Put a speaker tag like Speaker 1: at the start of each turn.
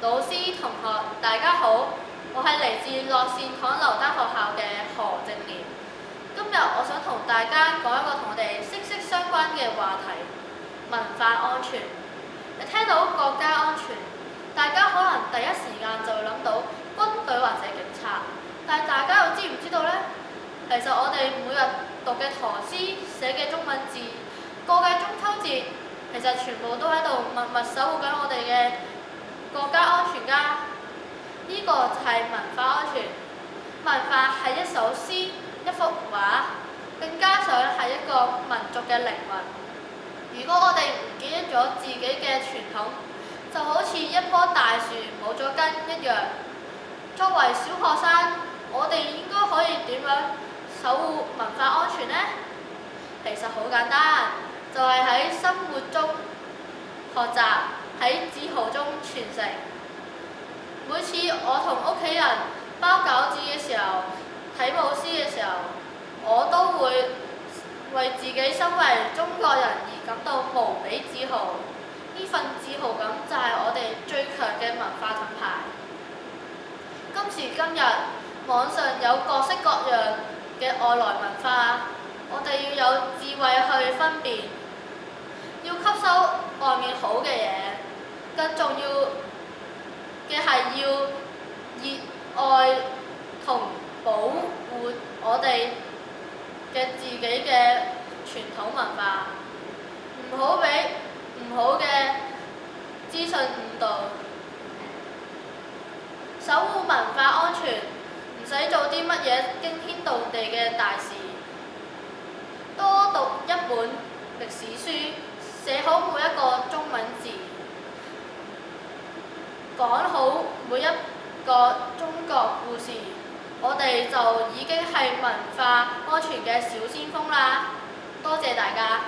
Speaker 1: 老師、同學，大家好，我係嚟自樂善堂劉丹學校嘅何正年。今日我想同大家講一個同我哋息息相關嘅話題——文化安全。你聽到國家安全，大家可能第一時間就會諗到軍隊或者警察，但係大家又知唔知道呢？其實我哋每日讀嘅唐詩、寫嘅中文字、過嘅中秋節，其實全部都喺度默默守護緊我哋嘅國家安全㗎。呢個就係文化安全。文化係一首詩、一幅畫，更加上係一個民族嘅靈魂。如果我哋唔記得咗自己嘅傳統，就好似一棵大樹冇咗根一樣。作為小學生，我哋應該可以點樣守護文化安全呢？其實好簡單，就係喺生活中學習，喺自豪中傳承。每次我同屋企人包餃子嘅時候，睇舞獅嘅時候，我都會為自己身為中國人而感到無比自豪。呢份自豪感就係我哋最強嘅文化盾牌。今時今日，網上有各式各樣嘅外來文化，我哋要有智慧去分辨，要吸收外面好嘅嘢，更重要嘅係要熱愛同保護我哋嘅自己嘅傳統文化，唔好俾唔好嘅資訊誤導。守護文化安全，唔使做啲乜嘢驚天動地嘅大事，多讀一本歷史書，寫好每一個中文字，講好每一個中國故事，我哋就已經係文化安全嘅小先鋒啦！多謝大家。